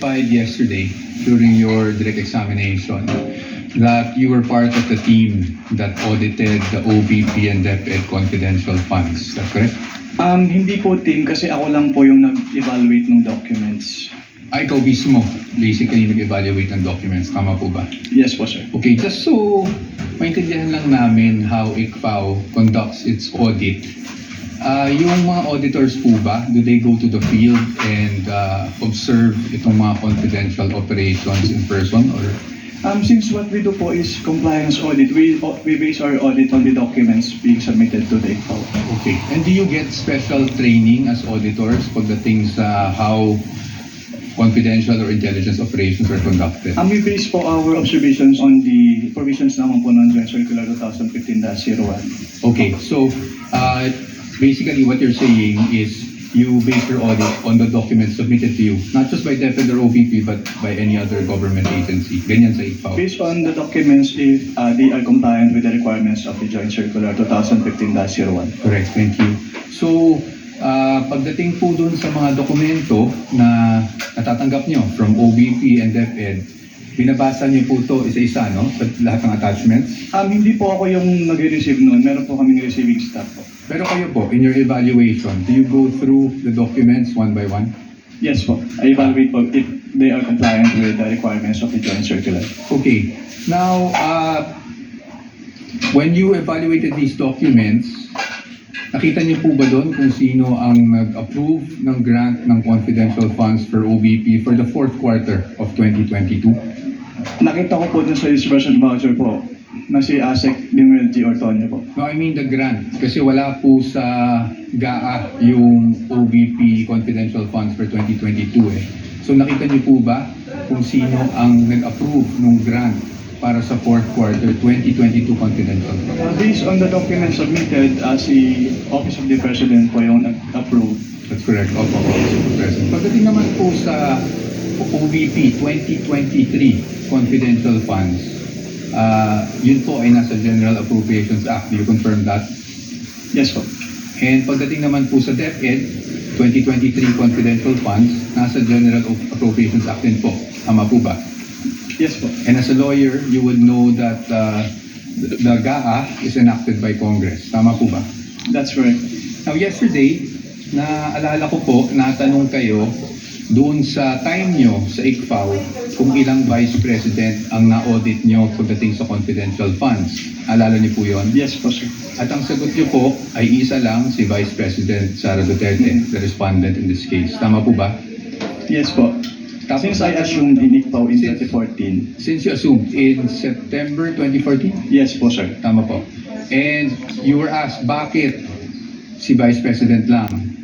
testified yesterday during your direct examination that you were part of the team that audited the OVP and DepEd confidential funds. Is that correct? Hindi po team kasi ako lang po yung nag-evaluate ng documents. Ay, ikaw mismo, basically nag-evaluate ng documents. Tama po ba? Yes po, sir. Okay, just so maintindihan lang namin how ICFAO conducts its audit. Yung mga auditors po ba, do they go to the field and observe itong mga confidential operations in person, or? Since what we do po is compliance audit, we base our audit on the documents being submitted to the ICFAO. Okay, and do you get special training as auditors pagdating sa how confidential or intelligence operations are conducted? We base po our observations on the provisions naman po ng Joint Circular 2015-01. Okay, so basically what you're saying is you base your audit on the documents submitted to you, not just by DepEd or OVP, but by any other government agency. Ganyan sa ICFAO. Based on the documents, if they are compliant with the requirements of the Joint Circular 2015-01. Correct, thank you. So, pagdating po dun sa mga dokumento na natatanggap nyo from OVP and DepEd, binabasa niyo po ito isa-isa, no? Lahat ng attachments? Hindi po ako yung nag-receive noon. Meron po kami receiving staff po. Pero kayo po, in your evaluation, do you go through the documents one by one? Yes po. I evaluate po if they are compliant with the requirements of the Joint Circular. Okay. Now, when you evaluated these documents, nakita niyo po ba doon kung sino ang nag-approve ng grant ng confidential funds for OVP for the fourth quarter of 2022? Nakita ko po dun sa disbursement voucher po na si ASEC Limuel G. Ortonio po. No, I mean the grant. Kasi wala po sa GAA yung OVP confidential funds for 2022 eh. So nakita niyo po ba kung sino ang nag-approve ng grant para sa fourth quarter 2022 confidential funds? Based on the documents submitted, si Office of the President po yung nag-approve. That's correct. Opo, Office of the President. Pagdating naman po sa OVP 2023 confidential funds, yun po ay nasa General Appropriations Act. Do you confirm that? Yes po. And pagdating naman po sa DepEd 2023 confidential funds, nasa General Appropriations Act din po. Tama po ba? Yes po. And as a lawyer, you would know that the GAA is enacted by Congress. Tama po ba? That's correct. Now, yesterday, naalala ko po, natanong kayo doon sa time nyo sa ICFAO kung ilang Vice President ang na-audit nyo pagdating sa confidential funds. Alala niyo po yon? Yes po, sir. At ang sagot niyo po ay isa lang, si Vice President Sara Duterte, the respondent in this case. Tama po ba? Yes po. Since I assumed in ICFAO in 2014. Since you assumed in September 2014? Yes po, sir. Tama po. And you were asked, bakit si Vice President lang?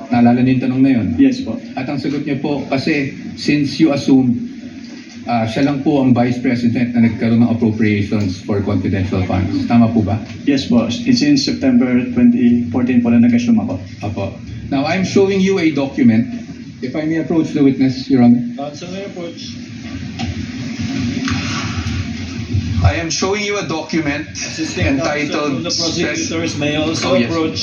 Naalala niyo yung tanong na yun? Yes po. At ang sagot niyo po, kasi since you assumed siya lang po ang Vice President na nagkaroon ng appropriations for confidential funds. Tama po ba? Yes po. Since September 2014 po na nag-assume ako. Apo. Now, I'm showing you a document. If I may approach the witness, Your Honor. Counsel may approach. I am showing you a document Assisting counsel entitled from the prosecutors may also Oh, yes. approach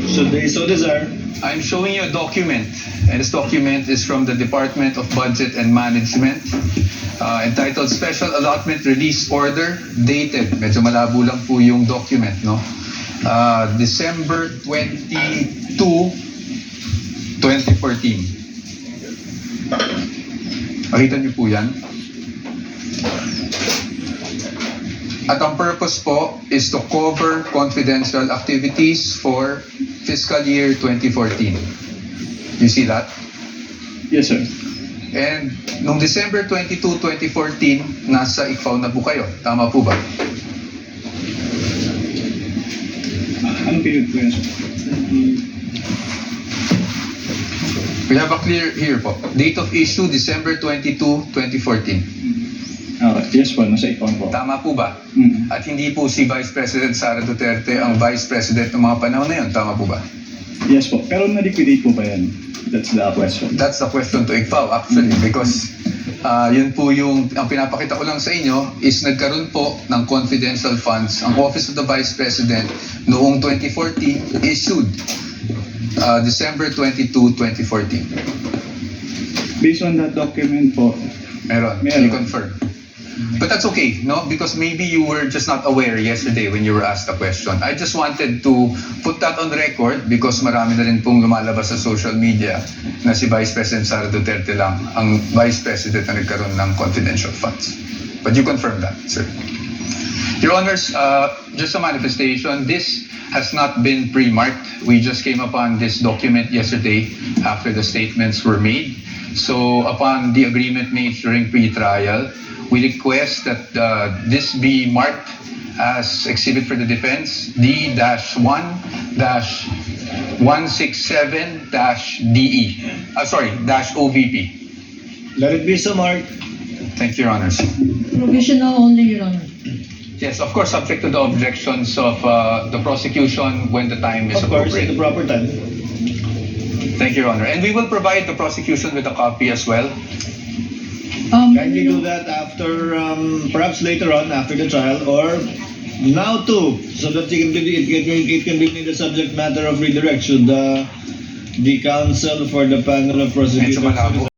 should they so desire. I'm showing you a document, and this document is from the Department of Budget and Management, entitled Special Allotment Release Order, dated, medyo malabo lang po yung document, no? December 22, 2014. Makita niyo po yan? At ang purpose po is to cover confidential activities for fiscal year 2014. You see that? Yes, sir. And nung December 22, 2014, nasa ICFAO na po kayo. Tama po ba? Anong period po yan, sir? We have a clear here po. Date of issue, December 22, 2014. Yes po, nasa ICFAO po. Tama po ba? Mm. At hindi po si Vice President Sara Duterte ang Vice President ng mga panahon na yun. Tama po ba? Yes po. Pero na-liquidate po ba yan? That's the question. That's the question to ICFAO actually because yun po yung, ang pinapakita ko lang sa inyo is nagkaroon po ng confidential funds ang Office of the Vice President noong 2014 issued December 22, 2014. Based on that document po, Meron. Meron. You confirm. But that's okay, no? Because maybe you were just not aware yesterday when you were asked the question. I just wanted to put that on record because marami na rin pong lumalabas sa social media na si Vice President Sara Duterte lang ang Vice President na nagkaroon ng confidential funds. But you confirm that, sir. Your Honors, just a manifestation, this has not been pre-marked. We just came upon this document yesterday after the statements were made. So upon the agreement made during pre-trial, we request that this be marked as exhibit for the defense D-1-167-DE. -OVP. Let it be so marked. Thank you, Your Honors. Provisional only, Your Honor. Yes, of course, subject to the objections of the prosecution when the time is Of course, at the appropriate. proper time. Thank you, Your Honor. And we will provide the prosecution with a copy as well. Kindly do that after, perhaps later on, after the trial, or now too, so that it can be made the subject matter of redirection. The counsel for the panel of prosecutors. Medyo malabo.